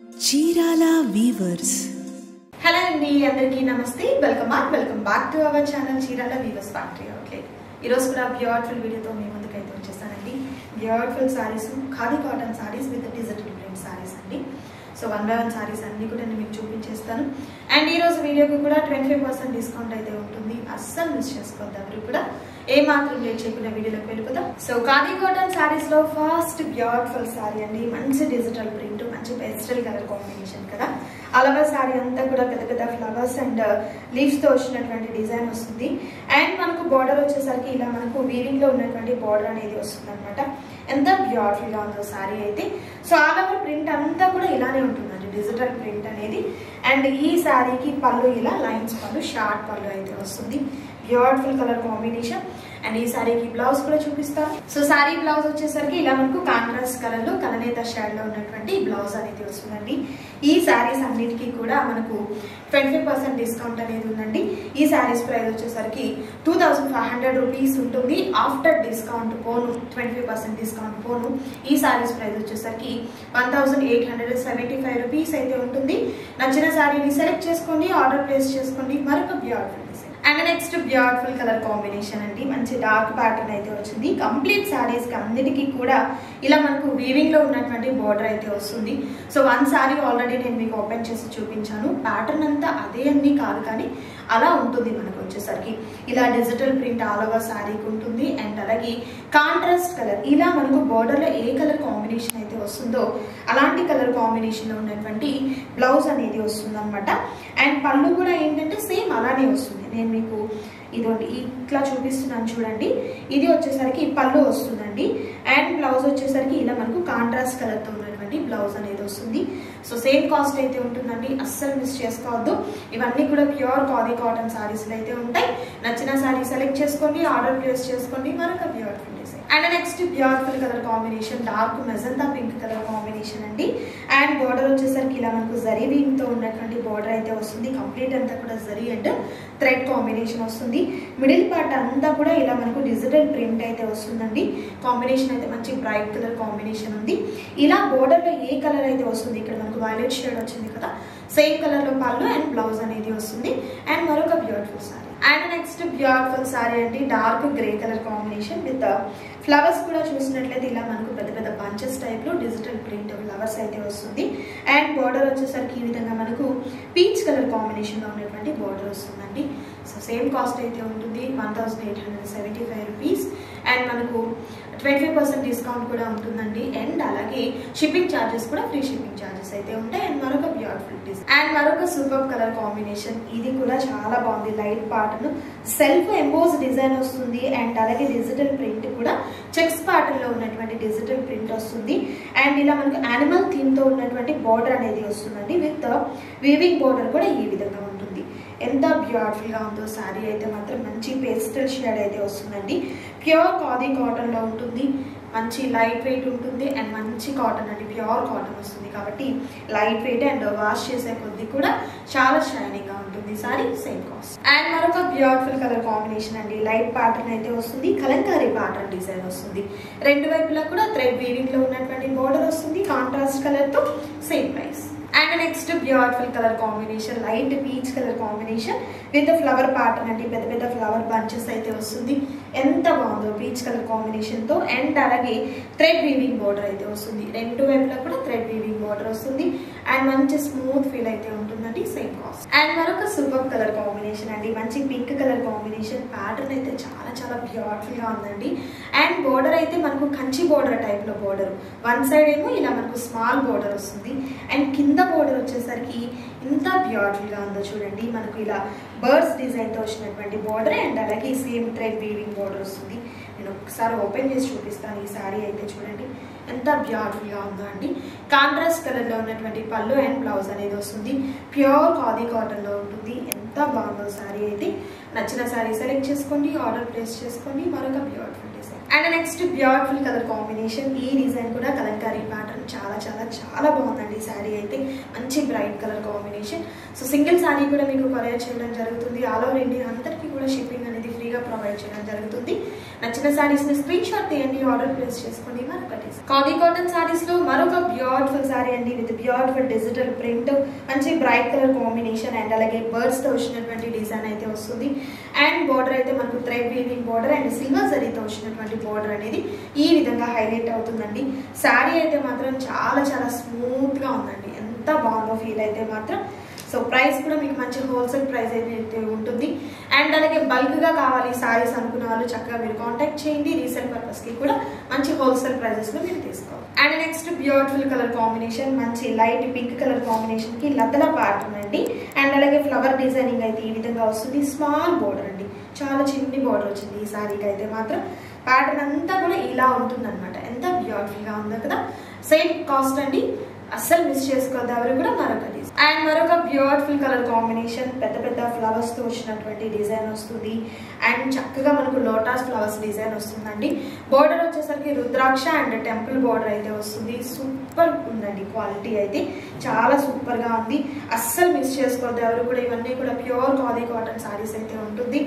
Chirala weavers. Hello అండి, అందరికీ నమస్తే. Welcome back to our channel Chirala weavers factory outlet. ఈరోజు కూడా బ్యూటిఫుల్ వీడియోతో మీ ముందుకైతే వచ్చేసానండి. Beautiful saris, khadi cotton saris with digital print saris అండి. సో 1 by 1 సారీస్ అన్ని కూడా నేను మీకు చూపించేస్తాను. అండ్ ఈరోజు వీడియోకి కూడా 25% డిస్కౌంట్ అయితే ఉంటుంది. అస్సలు మిస్ చేసుకోవద్దు ఎవరు కూడా. ఏ మాత్రం లేట్ చేయకుండా వీడియోలోకి వెళ్ళిపోతాం. సో ఖాదీ కాటన్ సారీస్ లో ఫస్ట్ బ్యూటిఫుల్ సారీ అండి. మంచి డిజిటల్ ప్రింట్, మంచి పేస్టల్ కలర్ కాంబినేషన్ కదా. అలవా సారీ అంతా కూడా పెద్ద పెద్ద ఫ్లవర్స్ అండ్ లీవ్స్ తో వచ్చినటువంటి డిజైన్ వస్తుంది. అండ్ మనకు బార్డర్ వచ్చేసరికి ఇలా మనకు వీవింగ్ లో ఉన్నటువంటి బార్డర్ అనేది వస్తుంది అనమాట. ఎంత బ్యూటిఫుల్ గా ఉందో సారీ అయితే. సో ఆల్ ఓవర్ ప్రింట్ అంతా కూడా ఇలానే ఉంటుందండి, డిజిటల్ ప్రింట్ అనేది. అండ్ ఈ సారీకి పళ్ళు ఇలా లైన్స్ పళ్ళు, షార్ట్ పళ్ళు అయితే వస్తుంది. Beautiful colour combination. అండ్ ఈ సారీకి బ్లౌజ్ కూడా చూపిస్తాను. సో సారీ బ్లౌజ్ వచ్చేసరికి ఇలా మనకు కాంట్రాస్ట్ కలర్ లో కలనేత షేడ్ లో ఉన్నటువంటి బ్లౌజ్ అనేది వస్తుందండి. ఈ సారీస్ అన్నిటికీ కూడా మనకు 25% డిస్కౌంట్ అనేది ఉందండి. ఈ సారీస్ ప్రైస్ వచ్చేసరికి 2500 రూపీస్ ఉంటుంది. ఆఫ్టర్ డిస్కౌంట్ పోను, 25% డిస్కౌంట్ పోను ఈ సారీస్ ప్రైస్ వచ్చేసరికి 1875 రూపీస్ అయితే ఉంటుంది. నచ్చిన సారీని సెలెక్ట్ చేసుకోండి, ఆర్డర్ ప్లేస్ చేసుకోండి. మరొక beautiful design. And next beautiful colour combination అండి. మంచి డార్క్ ప్యాటర్న్ అయితే వచ్చింది. కంప్లీట్ సారీస్ కి అన్నిటికీ కూడా ఇలా మనకు వీవింగ్ లో ఉన్నటువంటి బోర్డర్ అయితే వస్తుంది. సో 1 సారీ ఆల్రెడీ నేను మీకు ఓపెన్ చేసి చూపించాను. ప్యాటర్న్ అంతా అదే అన్ని కాదు, కానీ అలా ఉంటుంది మనకు వచ్చేసరికి. ఇలా డిజిటల్ ప్రింట్ ఆల్ ఓవర్ సారీకి ఉంటుంది. అండ్ అలాగే కాంట్రాస్ట్ కలర్, ఇలా మనకు బోర్డర్ లో ఏ కలర్ కాంబినేషన్ అయితే వస్తుందో అలాంటి కలర్ కాంబినేషన్ లో ఉన్నటువంటి బ్లౌజ్ అనేది వస్తుంది అనమాట. అండ్ పళ్ళు కూడా ఏంటంటే సేమ్ అలానే వస్తుంది. నేను మీకు ఇదొకటి ఇట్లా చూపిస్తున్నాను చూడండి. ఇది వచ్చేసరికి పళ్ళు వస్తుందండి. అండ్ బ్లౌజ్ వచ్చేసరికి ఇలా మనకు కాంట్రాస్ట్ కలర్ తో ఉన్నటువంటి బ్లౌజ్ అనేది వస్తుంది. సో సేమ్ కాస్ట్ అయితే ఉంటుందండి, అస్సలు మిస్ చేసుకోవద్దు. ఇవన్నీ కూడా ప్యూర్ ఖాదీ కాటన్ సారీస్ అయితే ఉంటాయి. నచ్చిన సారీ సెలెక్ట్ చేసుకోండి, ఆర్డర్ ప్లేస్ చేసుకోండి. మరొక beautiful design. And next beautiful colour combination, dark magenta pink colour combination అండి. అండ్ బోర్డర్ వచ్చేసరికి ఇలా మనకు జరీ వీవింగ్ తో ఉన్నటువంటి బోర్డర్ అయితే వస్తుంది. కంప్లీట్ అంతా కూడా జరీ అండ్ థ్రెడ్ కాంబినేషన్ వస్తుంది. మిడిల్ పార్ట్ అంతా కూడా ఇలా మనకు డిజిటల్ ప్రింట్ అయితే వస్తుందండి. కాంబినేషన్ అయితే మంచి బ్రైట్ కలర్ కాంబినేషన్ ఉంది. ఇలా బోర్డర్ లో ఏ కలర్ అయితే వస్తుంది, ఇక్కడ మనకు వైలెట్ షేడ్ వచ్చింది కదా, సేమ్ కలర్ లో పళ్ళు అండ్ బ్లౌజ్ అనేది వస్తుంది. అండ్ మరొక beautiful sari. And next beautiful sari అండి. Dark grey colour combination with flowers కూడా చూసినట్లయితే ఇలా మనకు పెద్ద పెద్ద బంచెస్ టైప్ లో డిజిటల్ ప్రింట్ ఫ్లవర్స్ అయితే వస్తుంది. అండ్ బోర్డర్ వచ్చేసరికి ఈ విధంగా మనకు పీచ్ కలర్ కాంబినేషన్ లో ఉన్నటువంటి బోర్డర్ వస్తుందండి. సో సేమ్ కాస్ట్ అయితే ఉంటుంది, 1875 రూపీస్. అండ్ మనకు 25% డిస్కౌంట్ కూడా ఉంటుందండి. అండ్ అలాగే షిప్పింగ్ ఛార్జెస్ కూడా, ఫ్రీ షిప్పింగ్ ఛార్జెస్ అయితే ఉంటాయి. అండ్ మరొక బ్యూటిఫుల్ డిజైన్. అండ్ మరొక సూపర్ కలర్ కాంబినేషన్. ఇది కూడా చాలా బాగుంది. Light pattern self emboss design వస్తుంది. అండ్ అలాగే డిజిటల్ ప్రింట్ కూడా చెక్స్ ప్యాటర్న్ లో ఉన్నటువంటి డిజిటల్ ప్రింట్ వస్తుంది. అండ్ ఇలా మనకు యానిమల్ థీమ్ తో ఉన్నటువంటి బోర్డర్ అనేది వస్తుందండి. విత్ వీవింగ్ బోర్డర్ కూడా ఈ విధంగా ఉంటుంది. ఎంత బ్యూటిఫుల్ గా ఉందో సారీ అయితే మాత్రం. మంచి పేస్టల్ షేడ్ అయితే వస్తుందండి. ప్యూర్ ఖాదీ కాటన్ లో ఉంటుంది. మంచి లైట్ వెయిట్ ఉంటుంది. అండ్ మంచి కాటన్ అండి, ప్యూర్ కాటన్ వస్తుంది కాబట్టి లైట్ వెయిట్. అండ్ వాష్ చేసే కొద్ది కూడా చాలా షైనింగ్ గా ఉంటుంది సారీ. Same cost. అండ్ మరొక బ్యూటిఫుల్ కలర్ కాంబినేషన్ అండి. లైట్ ప్యాటర్న్ అయితే వస్తుంది. కలంకారీ ప్యాటర్న్ డిజైన్ వస్తుంది. రెండు వైపులా కూడా థ్రెడ్ వీవింగ్ లో ఉన్నటువంటి బోర్డర్ వస్తుంది. కాంట్రాస్ట్ కలర్ తో same price. And next beautiful colour combination, light peach colour combination with flower pattern అండి. పెద్ద పెద్ద ఫ్లవర్ బంచెస్ అయితే వస్తుంది. ఎంత బాగుందో పీచ్ కలర్ కాంబినేషన్ తో. అండ్ అలాగే థ్రెడ్ వీవింగ్ బోర్డర్ అయితే వస్తుంది. రెండు వైపులా కూడా థ్రెడ్ వీవింగ్ బోర్డర్ వస్తుంది. అండ్ మంచి స్మూత్ ఫీల్ అయితే ఉంటుందండి. Same cost. అండ్ మరొక సూపర్ కలర్ కాంబినేషన్ అండి. మంచి పింక్ కలర్ కాంబినేషన్. ప్యాటర్న్ అయితే చాలా చాలా బ్యూటిఫుల్ గా ఉందండి. అండ్ బోర్డర్ అయితే మనకు కంచి బోర్డర్ టైప్ లో బోర్డర్. 1 సైడ్ ఏమో ఇలా మనకు స్మాల్ బోర్డర్ వస్తుంది. అండ్ కింద బోర్డర్ వచ్చేసరికి ఇంత బ్యూటిఫుల్ గా ఉందో చూడండి. మనకు ఇలా బర్డ్స్ డిజైన్ తో వచ్చినటువంటి బోర్డర్. అండ్ అలాగే సేమ్ థ్రెడ్ వీవింగ్ బోర్డర్ వస్తుంది. నేను ఒకసారి ఓపెన్ చేసి చూపిస్తాను. ఈ సారీ అయితే చూడండి ఎంత బ్యూటిఫుల్ గా ఉందో అండి. కాంట్రాస్ట్ కలర్ లో ఉన్నటువంటి పళ్ళు అండ్ బ్లౌజ్ అనేది వస్తుంది. ప్యూర్ ఖాదీ కాటన్ లో ఉంటుంది. ఎంత బాగుందో సారీ అయితే. నచ్చిన సారీ సెలెక్ట్ చేసుకోండి, ఆర్డర్ ప్లేస్ చేసుకోండి. మరొక beautiful design. And next beautiful colour combination. ఈ డిజైన్ కూడా కలంకారీ శారీ ప్యాటర్న్ చాలా చాలా చాలా బాగుందండి. ఈ శారీ అయితే మంచి bright colour combination. So single sari కూడా మీకు కొరియర్ చేయడం జరుగుతుంది. ఆల్ ఓవర్ ఇండియా అంతటికీ కూడా షిప్పింగ్ అనేది ఫ్రీగా ప్రొవైడ్ చేయడం జరుగుతుంది. నచ్చిన శారీస్ ని స్క్రీన్ షాట్ తీయండి, ఆర్డర్ ప్లేస్ చేసుకోండి. మరొకటి ఖాదీ కాటన్ శారీస్ లో మరొక బ్యూటిఫుల్ శారీ అండి, విత్ బ్యూటిఫుల్ డిజిటల్ ప్రింట్, మంచి బ్రైట్ కలర్ కాంబినేషన్ అండ్ అలాగే బర్డ్స్ తో వచ్చినటువంటి డిజైన్ అయితే వస్తుంది. అండ్ బోర్డర్ అయితే మనకు thread weaving border and silver జరీతో వచ్చినటువంటి బోర్డర్ అనేది ఈ విధంగా హైలైట్ అవుతుందండి. శారీ అయితే మాత్రం చాలా చాలా స్మూత్ గా ఉందండి. ఎంత బాగుందో ఫీల్ అయితే మాత్రం. సో ప్రైస్ కూడా మీకు మంచి హోల్సేల్ ప్రైస్ అయితే ఉంటుంది. అండ్ అలాగే బల్క్ గా కావాలి సారీస్ అనుకున్న వాళ్ళు చక్కగా మీరు కాంటాక్ట్ చేయండి. రీసేల్ పర్పస్ కి కూడా మంచి హోల్సేల్ ప్రైజెస్ లో మీరు తీసుకోవాలి. And next beautiful colour combination, మంచి లైట్ పింక్ కలర్ కాంబినేషన్ కి లతల ప్యాటర్న్ అండి. అండ్ అలాగే ఫ్లవర్ డిజైనింగ్ అయితే ఈ విధంగా వస్తుంది. స్మాల్ బోర్డర్ అండి, చాలా చిన్ని బోర్డర్ వచ్చింది ఈ సారీకి అయితే మాత్రం. ప్యాటర్న్ అంతా కూడా ఇలా ఉంటుంది అనమాట. ఎంత బ్యూటిఫుల్ గా ఉందో కదా. సేమ్ కాస్ట్ అండి, అస్సలు మిస్ చేసుకోవద్దు ఎవరు కూడా. మరొకటి అండ్ మరొక బ్యూటిఫుల్ కలర్ కాంబినేషన్, పెద్ద పెద్ద ఫ్లవర్స్ తో వచ్చినటువంటి డిజైన్ వస్తుంది. అండ్ చక్కగా మనకు లోటస్ ఫ్లవర్స్ డిజైన్ వస్తుందండి. బోర్డర్ వచ్చేసరికి రుద్రాక్ష అండ్ టెంపుల్ బోర్డర్ అయితే వస్తుంది. సూపర్ ఉందండి, క్వాలిటీ అయితే చాలా సూపర్ గా ఉంది. అస్సలు మిస్ చేసుకోవద్దు ఎవరు కూడా. ఇవన్నీ కూడా ప్యూర్ ఖాదీ కాటన్ సారీస్ అయితే ఉంటుంది.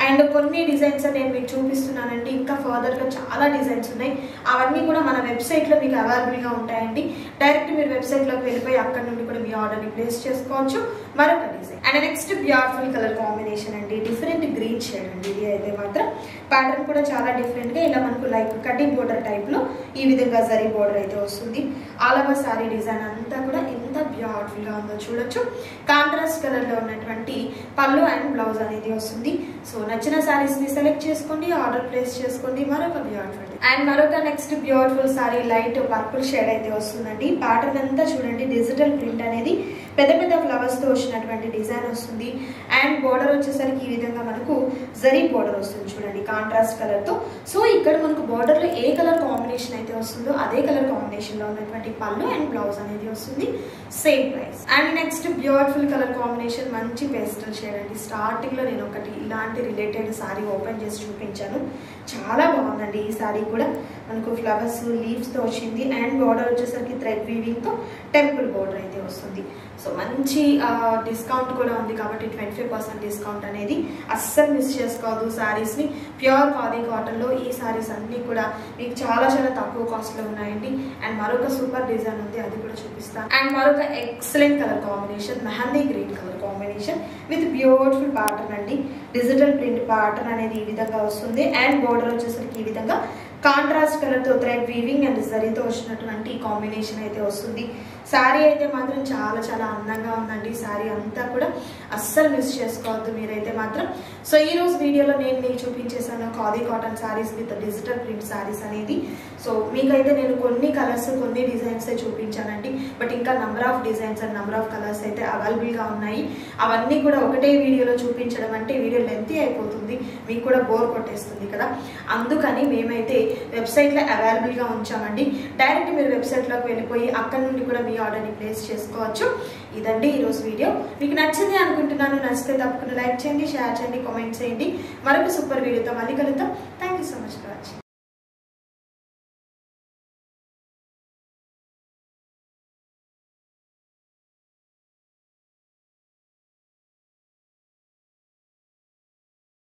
అండ్ కొన్ని డిజైన్స్ నేను మీకు చూపిస్తున్నానండి. ఇంకా ఫర్దర్ గా చాలా డిజైన్స్ ఉన్నాయి. అవన్నీ కూడా మన వెబ్సైట్ లో మీకు అవైలబుల్ గా ఉంటాయండి. డైరెక్ట్ మీరు వెబ్సైట్ లోకి వెళ్ళిపోయి అక్కడ నుండి కూడా మీ ఆర్డర్ ని ప్లేస్ చేసుకోవచ్చు. మరొక design and next beautiful colour combination అండి, డిఫరెంట్ గ్రీన్ షేడ్ అండి. ఇది అయితే మాత్రం ప్యాటర్న్ కూడా చాలా డిఫరెంట్ గా ఇలా మనకు లైక్ కటింగ్ బోర్డర్ టైప్ లో ఈ విధంగా జరీ బోర్డర్ అయితే వస్తుంది. ఆల్ ఓవర్ సారీ డిజైన్ అంతా కూడా ఎంత బ్యూటిఫుల్ గా ఉందో చూడొచ్చు. కాంట్రాస్ట్ కలర్ లో ఉన్నటువంటి పళ్ళు అండ్ బ్లౌజ్ అనేది వస్తుంది. సో నచ్చిన సారీస్ ని సెలెక్ట్ చేసుకోండి, ఆర్డర్ ప్లేస్ చేసుకోండి. మరొక బ్యూటిఫుల్ అండ్ మరొక next beautiful sorry light purple shade అయితే వస్తుందండి. ప్యాటర్న్ అంతా చూడండి, డిజిటల్ ప్రింట్ అనేది పెద్ద పెద్ద ఫ్లవర్స్ తో వచ్చినటువంటి డిజైన్ వస్తుంది. అండ్ బోర్డర్ వచ్చేసరికి ఈ విధంగా మనకు జరీ బోర్డర్ వస్తుంది చూడండి, కాంట్రాస్ట్ కలర్ తో. సో ఇక్కడ మనకు బోర్డర్ లో ఏ కలర్ కాంబినేషన్ అయితే వస్తుందో అదే కలర్ కాంబినేషన్ లో ఉన్నటువంటి పళ్ళు అండ్ బ్లౌజ్ అనేది వస్తుంది. Same price. And next beautiful colour combination, మంచి పేస్టల్ షేడ్ అండి. స్టార్టింగ్ లో నేను ఒకటి ఇలాంటి రిలేటెడ్ సారీ ఓపెన్ చేసి చూపించాను. చాలా బాగుందండి ఈ సారీ కూడా. మనకు ఫ్లవర్స్ లీవ్స్ తో వచ్చింది. అండ్ బోర్డర్ వచ్చేసరికి థ్రెడ్ వీవింగ్ తో టెంపుల్ బోర్డర్ అయితే వస్తుంది. సో మంచి డిస్కౌంట్ కూడా ఉంది కాబట్టి 25% డిస్కౌంట్ అనేది అస్సలు మిస్ చేసుకోవద్దు సారీస్ ని. ప్యూర్ ఖాదీ కాటన్ లో ఈ సారీస్ అన్ని కూడా మీకు చాలా చాలా తక్కువ కాస్ట్ లో ఉన్నాయండి. అండ్ మరొక సూపర్ డిజైన్ ఉంది, అది కూడా చూపిస్తాను. అండ్ మరొక excellent colour combination, mehndi green colour combination with beautiful pattern అండి. డిజిటల్ ప్రింట్ ప్యాటర్న్ అనేది ఈ విధంగా వస్తుంది. అండ్ బోర్డర్ వచ్చేసరికి ఈ విధంగా కాంట్రాస్ట్ కలర్ తో థ్రెడ్ వీవింగ్ అండ్ జరీతో వచ్చినటువంటి కాంబినేషన్ అయితే వస్తుంది. శారీ అయితే మాత్రం చాలా చాలా అందంగా ఉందండి. శారీ అంతా కూడా అస్సలు మిస్ చేసుకోవద్దు మీరైతే మాత్రం. సో ఈ రోజు వీడియోలో నేను మీకు చూపించేసాను khadi cotton saris with digital print saris అనేది. సో మీకైతే నేను కొన్ని కలర్స్ కొన్ని డిజైన్స్ చూపించానండి. బట్ ఇంకా number of designs and number of colours అయితే అవైలబుల్ గా ఉన్నాయి. అవన్నీ కూడా ఒకటే వీడియోలో చూపించడం అంటే వీడియో లెంతీ అయిపోతుంది, మీకు కూడా బోర్ కొట్టేస్తుంది కదా. అందుకని మేమైతే వెబ్సైట్ లో అవైలబుల్ గా ఉంచామండి. డైరెక్ట్ మీరు వెబ్సైట్ లోకి వెళ్ళిపోయి అక్కడ నుండి కూడా మీ ఆర్డర్ ని ప్లేస్ చేసుకోవచ్చు. ఇదండి ఈరోజు వీడియో. మీకు నచ్చింది అనుకుంటున్నాను. నచ్చితే తప్పకుండా లైక్ చేయండి, షేర్ చేయండి, కామెంట్ చేయండి. మరొక సూపర్ వీడియోతో మళ్ళీ కలుద్దాం. Thank you so much for watching.